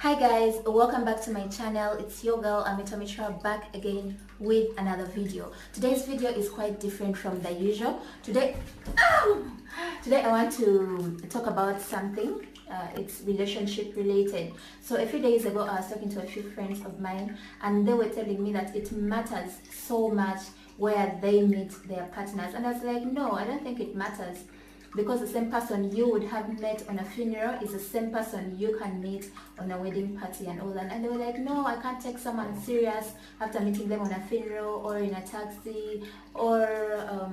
Hi guys, welcome back to my channel. It's your girl Amito Mitra back again with another video. Today's video is quite different from the usual. Today I want to talk about something. It's relationship related. So a few days ago I was talking to a few friends of mine and they were telling me that it matters so much where they meet their partners, and I was like, no, I don't think it matters, because the same person you would have met on a funeral is the same person you can meet on a wedding party and all that. And they were like, no, I can't take someone serious after meeting them on a funeral or in a taxi or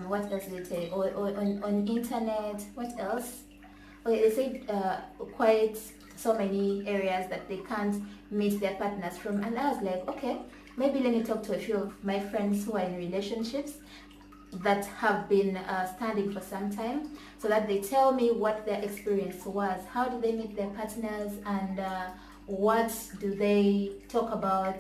what else did they say, or on internet. What else? Okay, they said quite so many areas that they can't meet their partners from. And I was like, okay, maybe let me talk to a few of my friends who are in relationships that have been standing for some time, so that they tell me what their experience was, how do they meet their partners, and what do they talk about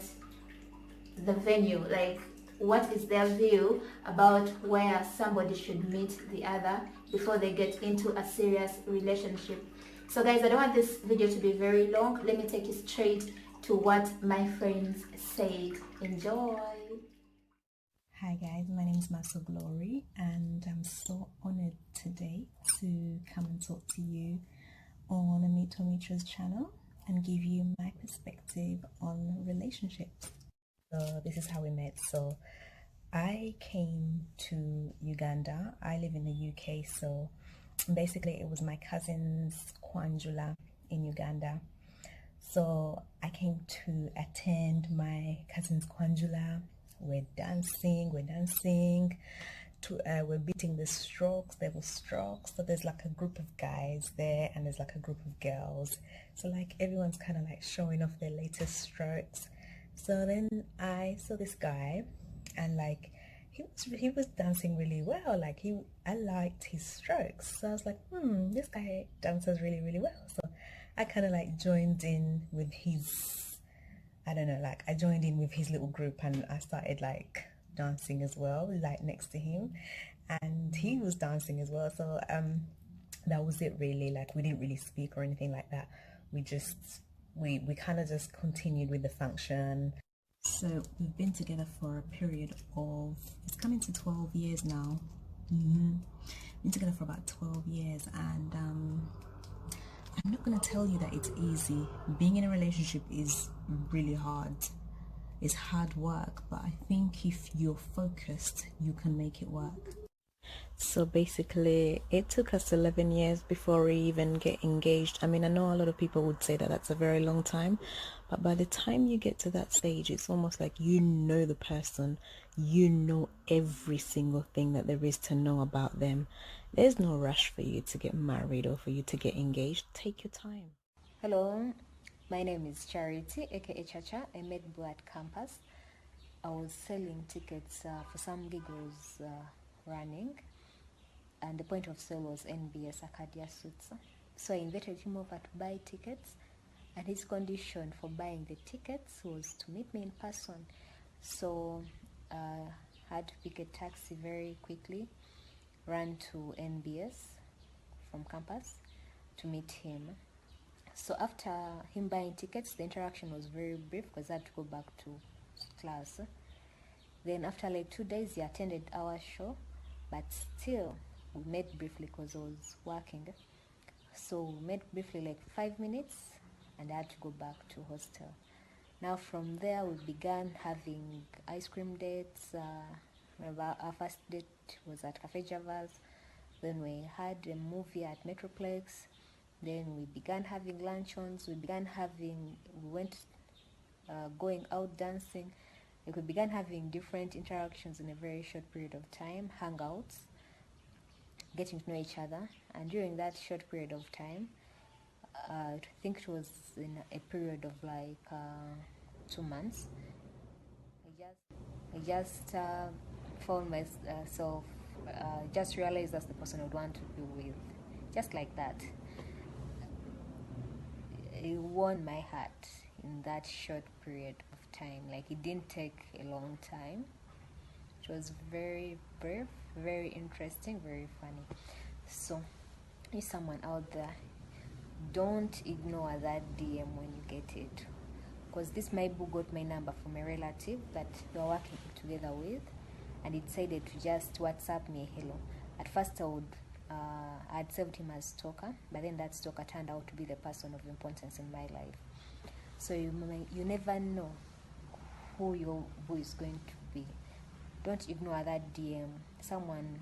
the venue, like what is their view about where somebody should meet the other before they get into a serious relationship. So guys, I don't want this video to be very long. Let me take you straight to what my friends said. Enjoy. Hi guys, my name is Maso Glory and I'm so honored today to come and talk to you on Amito Mitra's channel and give you my perspective on relationships. So this is how we met. So I came to Uganda. I live in the UK, so basically it was my cousin's Kwanjula in Uganda. So I came to attend my cousin's Kwanjula. We're dancing, we're beating the strokes. There were strokes, so there's like a group of guys there and there's like a group of girls, so like everyone's kind of like showing off their latest strokes. So then I saw this guy and like he was dancing really well. Like I liked his strokes, so I was like, this guy dances really well. So I kind of like joined in with his, I don't know, like I joined in with his little group and I started like dancing as well, like next to him, and he was dancing as well. So that was it really. Like we didn't really speak or anything like that. We kind of just continued with the function. So we've been together for a period of, it's coming to 12 years now. Been together for about 12 years, and I'm not going to tell you that it's easy. Being in a relationship is really hard. It's hard work, but I think if you're focused, you can make it work. So basically, it took us 11 years before we even get engaged. I mean, I know a lot of people would say that that's a very long time, but by the time you get to that stage, it's almost like you know the person, you know every single thing that there is to know about them. There's no rush for you to get married or for you to get engaged. Take your time. Hello, my name is Charity, aka Chacha. I met Bo at campus. I was selling tickets for some gig I was running, and the point of sale was NBS Arcadia Suits. So I invited him over to buy tickets, and his condition for buying the tickets was to meet me in person. So I had to pick a taxi very quickly, ran to NBS from campus to meet him. So after him buying tickets, the interaction was very brief because I had to go back to class. Then after like 2 days, he attended our show, but still we met briefly because I was working. So we met briefly like 5 minutes and I had to go back to hostel. Now from there we began having ice cream dates. Remember our first date was at Cafe Javas. Then we had a movie at Metroplex. Then we began having luncheons. We went going out dancing. Like we began having different interactions in a very short period of time, hangouts, getting to know each other. And during that short period of time, I think it was in a period of like 2 months, I just found myself, just realized that's the person I would want to be with, just like that. It won my heart in that short period of time. Like it didn't take a long time. It was very brief, very interesting, very funny. So if someone out there, don't ignore that DM when you get it, because this Maibu got my number from a relative that we are working together with, and it decided to just WhatsApp me a hello. At first I'd saved him as stalker, but then that stalker turned out to be the person of importance in my life. So you never know who your boy is going to be. Don't ignore that DM. Someone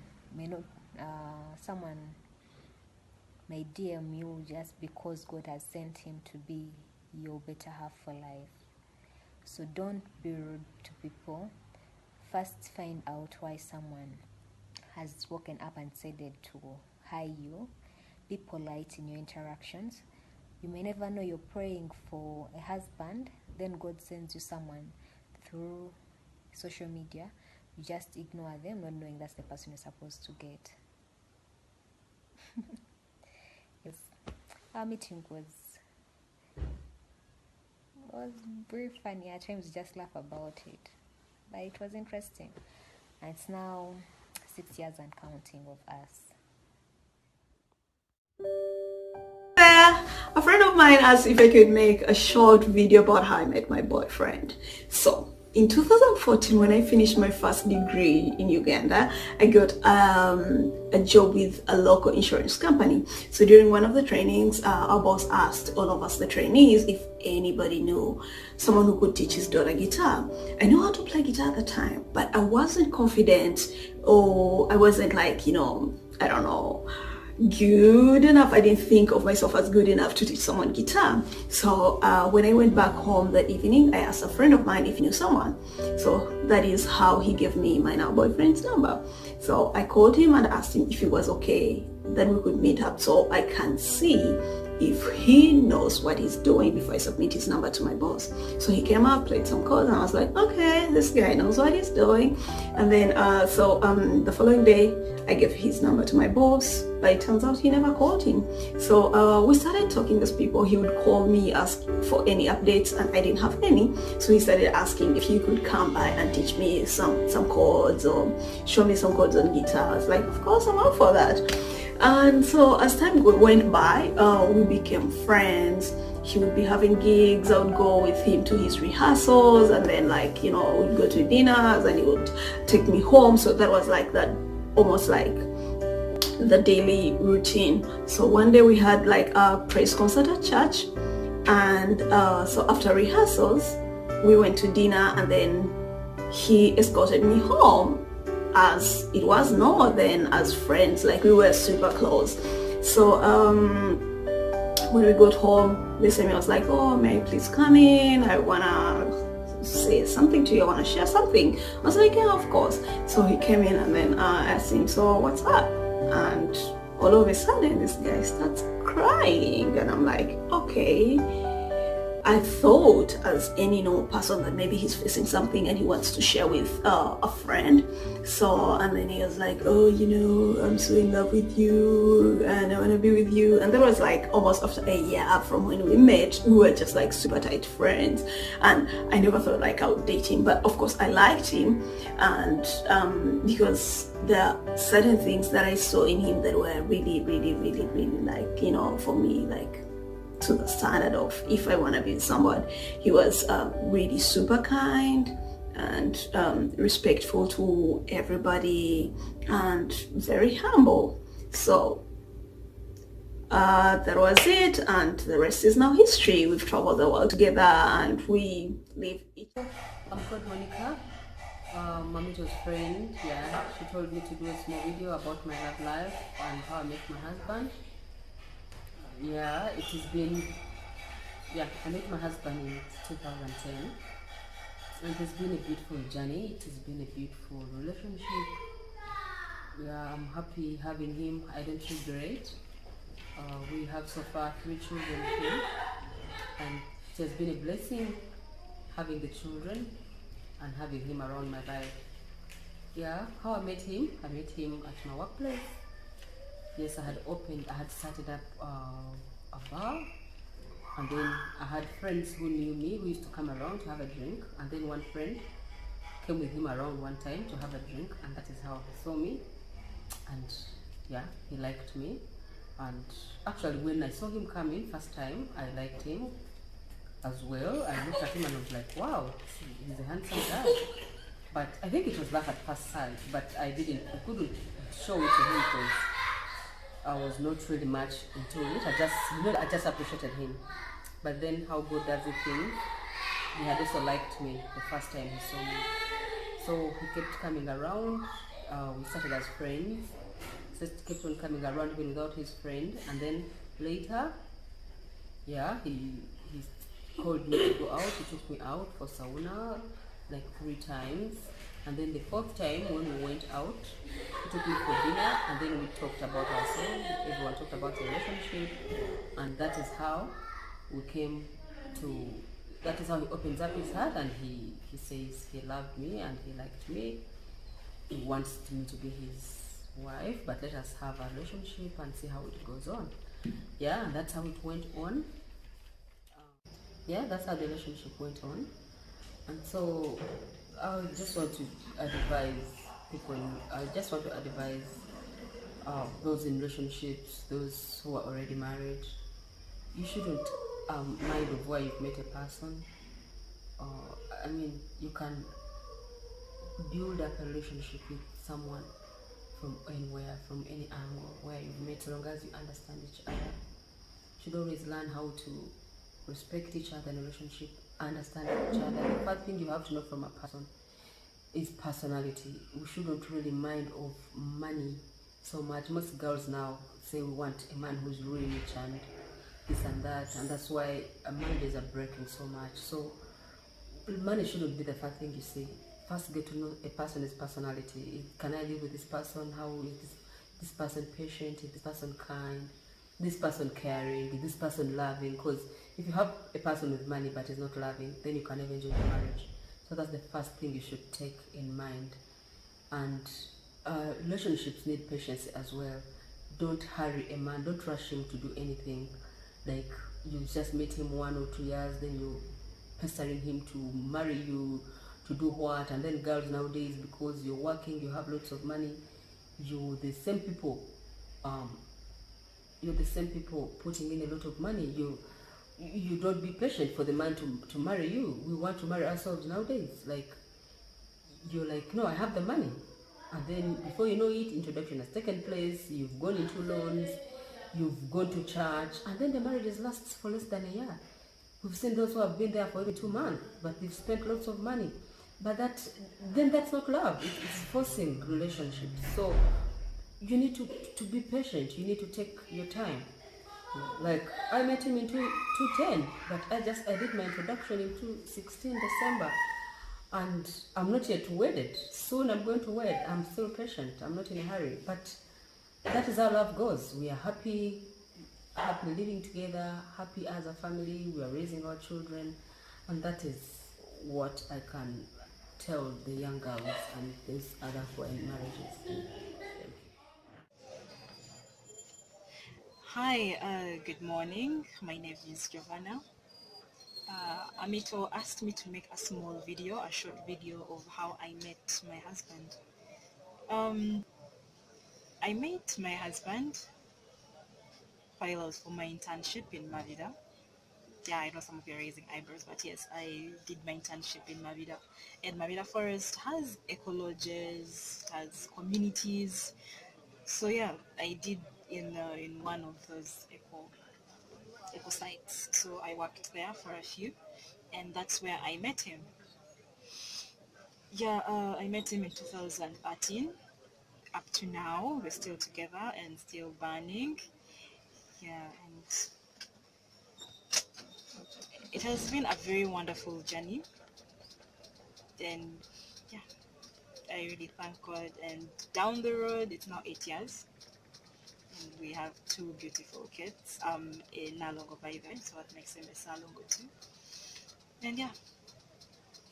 may DM you just because God has sent him to be your better half for life. So don't be rude to people. First find out why someone has woken up and decided to hi you. Be polite in your interactions. You may never know you're praying for a husband, then God sends you someone through social media. You just ignore them, not knowing that's the person you're supposed to get. Yes, our meeting was very funny. At times we just laugh about it, but it was interesting. And it's now 6 years and counting of us. A friend of mine asked if I could make a short video about how I met my boyfriend. So in 2014, when I finished my first degree in Uganda, I got a job with a local insurance company. So during one of the trainings, our boss asked all of us, the trainees, if anybody knew someone who could teach his daughter guitar. I knew how to play guitar at the time, but I wasn't confident, or I wasn't like, I don't know, good enough. I didn't think of myself as good enough to teach someone guitar. So when I went back home that evening, I asked a friend of mine if he knew someone. So that is how he gave me my now boyfriend's number. So I called him and asked him if he was okay, then we could meet up so I can see if he knows what he's doing before I submit his number to my boss. So he came up, played some chords, and I was like, okay, this guy knows what he's doing. And then the following day I gave his number to my boss, but it turns out he never called him. So we started talking as people. He would call me, ask for any updates, and I didn't have any. So he started asking if he could come by and teach me some chords or show me some chords on guitar. I was like, of course, I'm up for that. And so as time went by, we became friends. He would be having gigs. I would go with him to his rehearsals, and then we'd go to dinners, and he would take me home. So that was like that, almost like the daily routine. So one day we had like a praise concert at church, and so after rehearsals we went to dinner, and then he escorted me home, as it was normal then as friends, like we were super close. So when we got home, Lisa was like, oh, may I please come in, I wanna say something to you, I wanna share something. I was like, yeah, of course. So he came in, and then I asked him, so what's up? And all of a sudden this guy starts crying, and I'm like, okay. I thought as any normal person that maybe he's facing something and he wants to share with a friend. So, and then he was like, oh, I'm so in love with you and I want to be with you. And that was like almost after a year from when we met. We were just like super tight friends, and I never thought like I would date him, but of course I liked him. And because there are certain things that I saw in him that were really, really, really, really like, for me, like to the standard of if I want to be with someone. He was really super kind and respectful to everybody and very humble. So that was it, and the rest is now history. We've traveled the world together and we live each other. I'm called Monica. Mamito's friend. Yeah, she told me to do a small video about my love life and how I met my husband. Yeah, it has been, I met my husband in 2010, and it has been a beautiful journey. It has been a beautiful relationship. Yeah, I'm happy having him. I don't regret. We have so far 3 children with him, and it has been a blessing having the children and having him around my life. Yeah, how I met him at my workplace. Yes, I had started up a bar, and then I had friends who knew me who used to come around to have a drink, and then one friend came with him around one time to have a drink, and that is how he saw me, and yeah, he liked me. And actually, when I saw him coming first time, I liked him as well. I looked at him and I was like, wow, he's a handsome guy. But I think it was love at first sight, but I couldn't show it to him because I was not really much into it. I just appreciated him. But then how God does it thing, he had also liked me the first time he saw me. So he kept coming around. We started as friends. Just kept on coming around even without his friend. And then later, yeah, he called me to go out. He took me out for sauna like 3 times. And then the 4th time when we went out, he took me for dinner, and then we talked about ourselves. Everyone talked about the relationship, and that is how we came to. That is how he opens up his heart, and he says he loved me and he liked me. He wants me to be his wife, but let us have a relationship and see how it goes on. Yeah, and that's how it went on. Yeah, that's how the relationship went on. And so I just want to advise people, I just want to advise those in relationships, those who are already married. You shouldn't mind of where you've met a person. I mean, you can build up a relationship with someone from anywhere, from any angle where you've met, so long as you understand each other. You should always learn how to respect each other in a relationship, understand each other. The first thing you have to know from a person is personality. We shouldn't really mind of money so much. Most girls now say we want a man who's really rich and this and that, and that's why marriages are breaking so much. So money shouldn't be the first thing you see. First, get to know a person's personality. Can I live with this person? How is this person patient? Is this person kind? This person caring? Is this person loving? Because if you have a person with money but is not loving, then you can never enjoy your marriage. So that's the first thing you should take in mind. And relationships need patience as well. Don't hurry a man. Don't rush him to do anything. Like you just meet him 1 or 2 years, then you pestering him to marry you, to do what? And then girls nowadays, because you're working, you have lots of money, you're the same people putting in a lot of money. You don't be patient for the man to marry you. We want to marry ourselves nowadays. Like you're like, no, I have the money, and then before you know it, introduction has taken place, you've gone into loans, you've gone to church, and then the marriages lasts for less than a year. We've seen those who have been there for even 2 months, but they've spent lots of money. But that's not love. It's forcing relationships. So you need to be patient. You need to take your time. Like I met him in 2010, but I did my introduction in 2016 December, and I'm not yet wedded. Soon I'm going to wed. I'm still patient. I'm not in a hurry. But that is how love goes. We are happy living together, happy as a family. We are raising our children, and that is what I can tell the young girls and these other who are in marriages. Hi, good morning. My name is Giovanna. Amito asked me to make a small video, a short video of how I met my husband. I met my husband while I was for my internship in Mavida. Yeah, I know some of you are raising eyebrows, but yes, I did my internship in Mavida. And Mavida Forest has ecologies, has communities. So yeah, I did in one of those eco sites. So I worked there for a few, and that's where I met him. Yeah, I met him in 2013. Up to now, we're still together and still burning. Yeah, and it has been a very wonderful journey. And yeah, I really thank God. And down the road, it's now 8 years. And we have 2 beautiful kids. A Nalongo by the way, so that makes him a Salongo too. And yeah,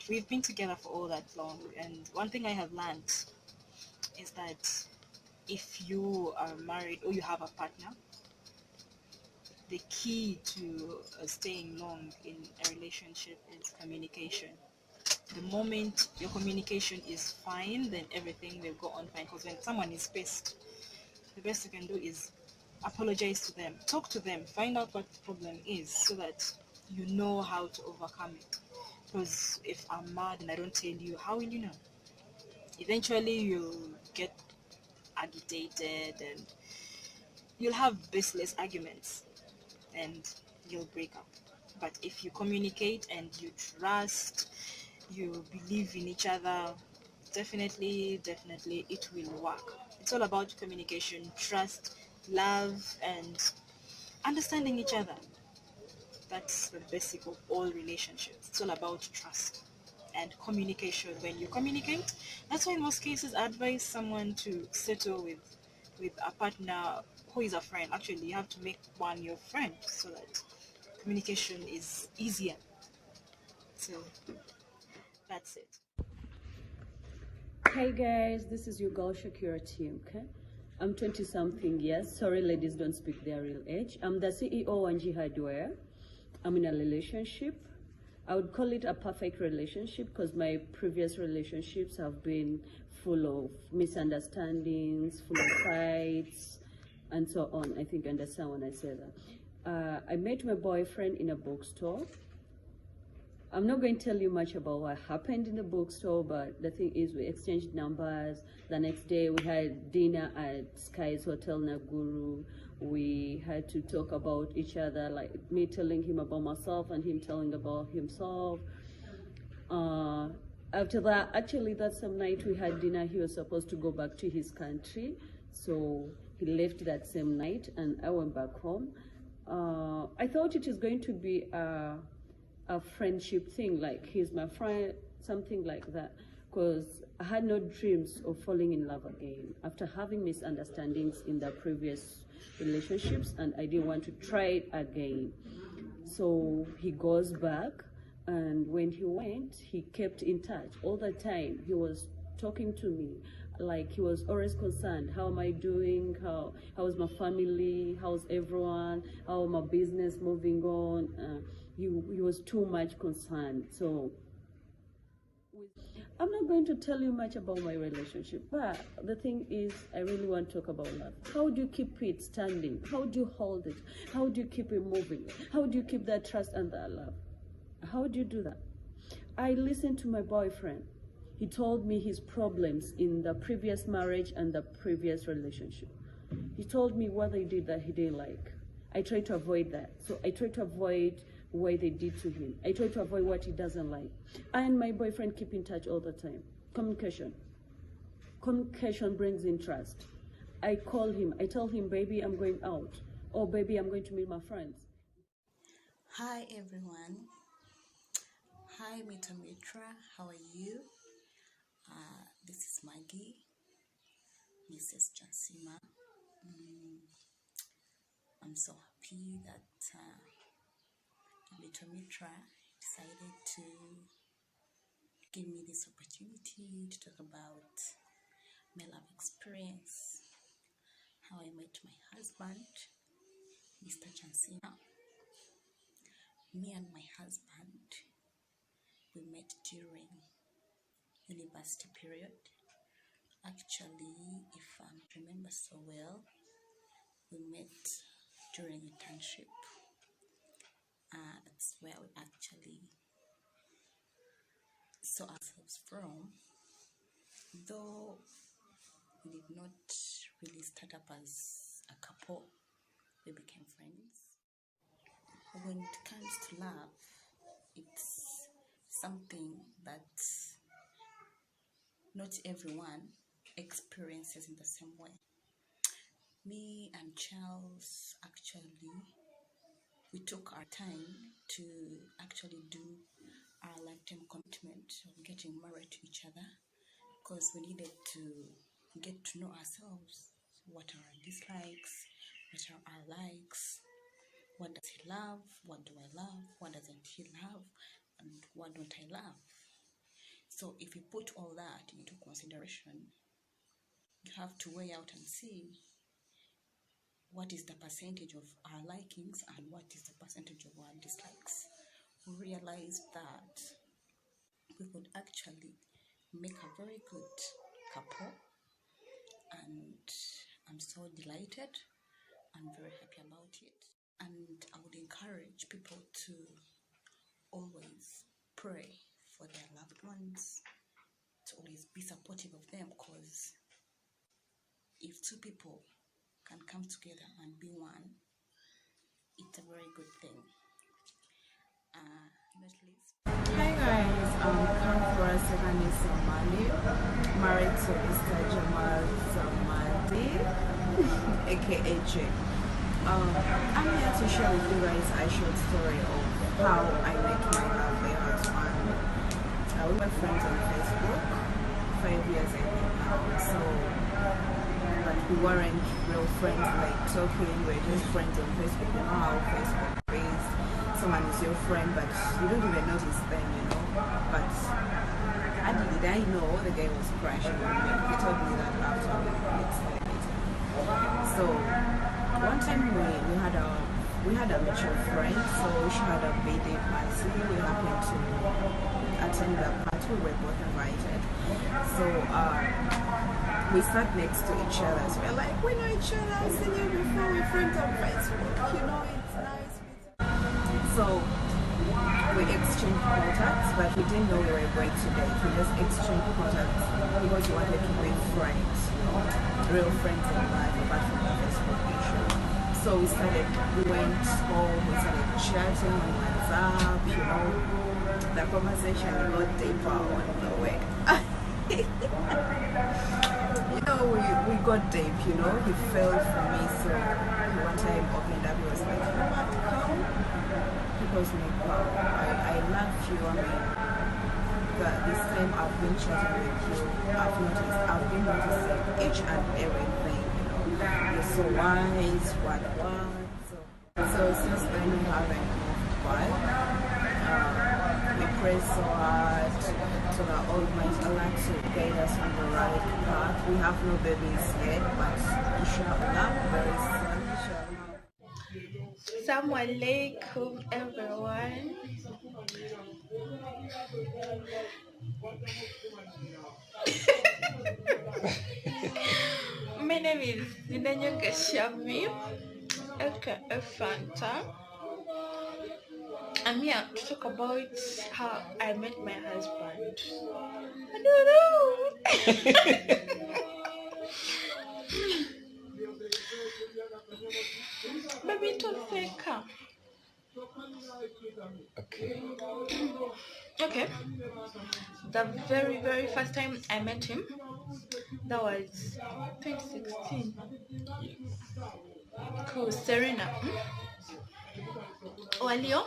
we've been together for all that long. And one thing I have learned is that if you are married or you have a partner, the key to staying long in a relationship is communication. The moment your communication is fine, then everything will go on fine. Because when someone is pissed, the best you can do is apologize to them, talk to them, find out what the problem is so that you know how to overcome it. Because if I'm mad and I don't tell you, how will you know? Eventually you'll get agitated and you'll have baseless arguments and you'll break up. But if you communicate and you trust, you believe in each other, definitely it will work. It's all about communication, trust, love, and understanding each other. That's the basic of all relationships. It's all about trust and communication. When you communicate, that's why in most cases I advise someone to settle with a partner who is a friend. Actually, you have to make one your friend so that communication is easier. So that's it. Hi guys, this is your girl Shakira Team, okay? I'm 20 something years. Sorry ladies don't speak their real age. I'm the CEO of Wanji Hardware. I'm in a relationship. I would call it a perfect relationship because my previous relationships have been full of misunderstandings, full of fights, and so on. I think you understand when I say that. I met my boyfriend in a bookstore. I'm not going to tell you much about what happened in the bookstore, but the thing is we exchanged numbers. The next day we had dinner at Sky's Hotel Naguru. We had to talk about each other, like me telling him about myself and him telling about himself. After that, actually that same night we had dinner. He was supposed to go back to his country, so he left that same night and I went back home. I thought it is going to be a friendship thing, like he's my friend, something like that, because I had no dreams of falling in love again after having misunderstandings in the previous relationships, and I didn't want to try it again. So he goes back, and when he went, he kept in touch all the time. He was talking to me, like he was always concerned. How am I doing? How's my family? How's everyone? How my business moving on? He was too much concerned. So I'm not going to tell you much about my relationship, but the thing is, I really want to talk about love. How do you keep it standing? How do you hold it? How do you keep it moving? How do you keep that trust and that love? How do you do that? I listened to my boyfriend. He told me his problems in the previous marriage and the previous relationship. He told me what they did that he didn't like. I tried to avoid that. So I tried to avoid what they did to him. I try to avoid what he doesn't like. I and my boyfriend keep in touch all the time. Communication. Communication brings in trust. I call him. I tell him, baby, I'm going out. Or baby, I'm going to meet my friends. Hi everyone. Hi Mita Mitra. How are you? This is Maggie, Mrs. Jansima. I'm so happy that Mita Mitra decided to give me this opportunity to talk about my love experience, how I met my husband, Mr. Jansima. Me and my husband, we met during university period. Actually, if I remember so well, we met during internship. That's where we actually saw ourselves from. Though we did not really start up as a couple, we became friends. When it comes to love, it's something that not everyone experiences in the same way. Me and Charles, actually, we took our time to actually do our lifetime commitment of getting married to each other, because we needed to get to know ourselves. What are our dislikes? What are our likes? What does he love? What do I love? What doesn't he love? And what don't I love? So if you put all that into consideration, you have to weigh out and see what is the percentage of our likings and what is the percentage of our dislikes. We realized that we could actually make a very good couple, and I'm so delighted I'm very happy about it. And I would encourage people to always pray for their loved ones, to always be supportive of them, because if two people can come together and be one, it's a very good thing. Hi guys, Kamfora Sekani Somali, married to Mr. Jamal Samadi, aka J. I'm here to share with you guys a short story of how I met my lovely husband. We were friends on Facebook 5 years ago now, so but we weren't real friends, like talking, we were just friends on Facebook. You know how Facebook is, someone is your friend but you don't even notice them, you know. But did I know the guy was crashing on me. He told me that after we started dating. So one time we had a mutual friend, so she had a birthday party. We happened to attend the party, we were both invited. So we sat next to each other, so we're like, we know each other, I've seen you before, we're friends on Facebook, you know, it's nice. So we exchanged contacts, but we didn't know we were going to date. We just exchanged contacts because we wanted to be friends, you know, real friends in life, apart from the Facebook issue. So we went home, we started chatting on WhatsApp, you know, the conversation got deeper on the way. You know, we got deep, you know, he fell for me, so one time opened up, he was like, you know what, come? Because I love you. I mean, this time I've been chatting with you, I've been noticing each and everything, you know. You're so wise, what. So since then we haven't moved back. We pray so hard to the Almighty Allah to guide us on the right path. We have no babies yet, but inshallah, very soon, inshallah. Assalamu alaikum everyone. My name is Dinanyoka Shami, aka Fanta. I'm here to talk about how I met my husband. I don't know. Baby, don't fake her. Okay. The very first time I met him, that was 2016. Cool, Serena. Walio,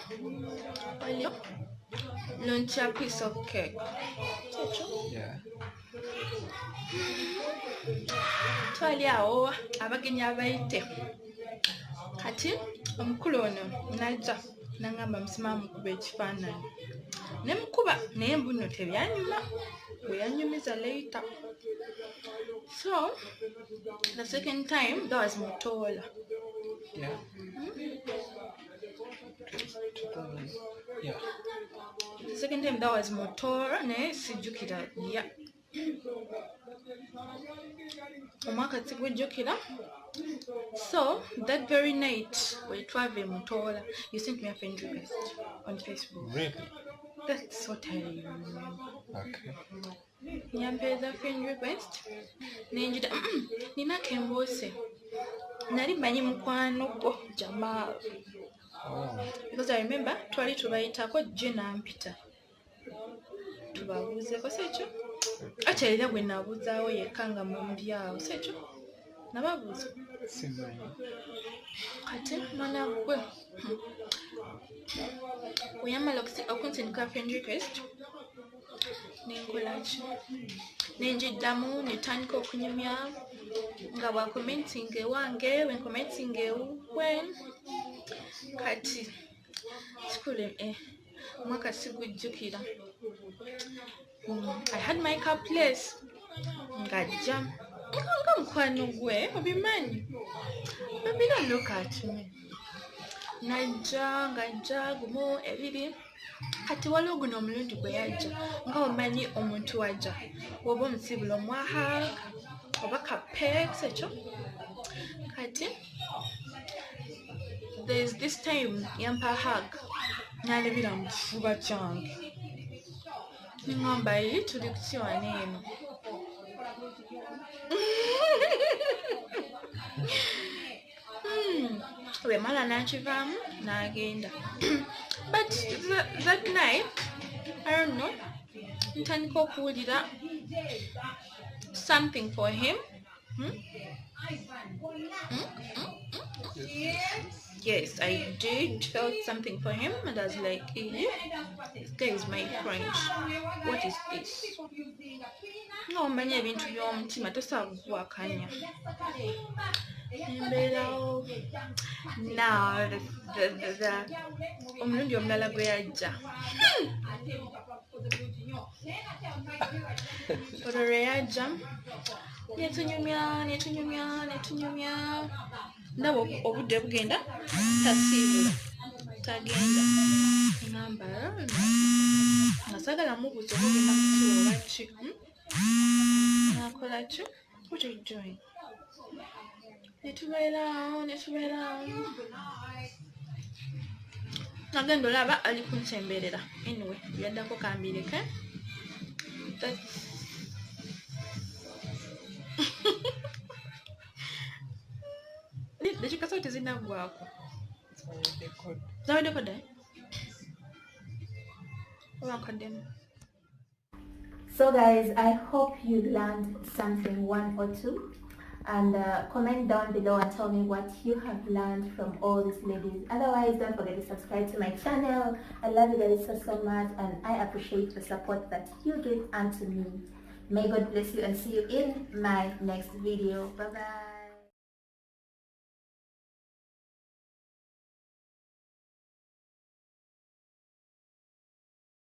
launch a piece of cake. Yeah. Twaliawo abagenyi abayite kati omukulu ono najja nangamba musima mukuba ekifaananyi ne mukuba naye mbuno tebyanyuma bwe yanyumiza later. So the second time that was Mutola. Yeah. Yeah. The second time that was Mutola naye sijjukira ya omwaka sigujjukira. So that very night we traveled Mutola, you sent me a friend request on Facebook. Really? That's what I remember. Okay. Nyampeeza friend request nenjira nina kembose nali manyi mukwano gwo Jamal. Because I remember twali tubayitako Jenna Mpita tubabuuzeko sekyo ate era bwe nabuuzaawo yekka nga mumbyawo sekyo nababuuza kati mwana gwe weyamala okunsindika friend request nenkolaki nenjiddamu netandika okunyumya nga bwakomentinga ewange wenkomentinga ewuwe kati kikule mwaka sigujjukira. I had my car place ngajja nga mukwano gwe obimanyi. Baby, don't look at me. Ngajja gumu ebiri kati waliwo guno omulundi gwe yajja nga omanyi omuntu wajja oba omusibula omwahaga oba kapeks ekyo kati there's this time yampa hug nalebera mu kifuba kyange ningamba yi tuli kukiwana eno wemala nakivaamu n'agenda. But that night, I don't know, ntandika okuwulira something for him. Yes, I did felt something for him, and I was like, hey, this guy is my friend. What is this? No, many ebintu by'omutima tosabuwakanya. Now the omulundi omulala gwe yajja olwo lwe yajja netunyumya ndaba obudde bugenda tasiibula tagenda ngamba nga sagala mubuuza obugenda kutuola ki nakola ki? What are you doing? Netubeerawo nagenda olaba ali kunsemberera. Anyway, yaddako kambireke. Dakika zote zinaggwaako. Zaweddeko dda? Obankaddemu. So guys, I hope you learned something, one or two, and comment down below and tell me what you have learned from all these ladies. Otherwise, don't forget to subscribe to my channel. I love you guys so much, and I appreciate the support that you give unto me. May God bless you, and see you in my next video. Bye bye.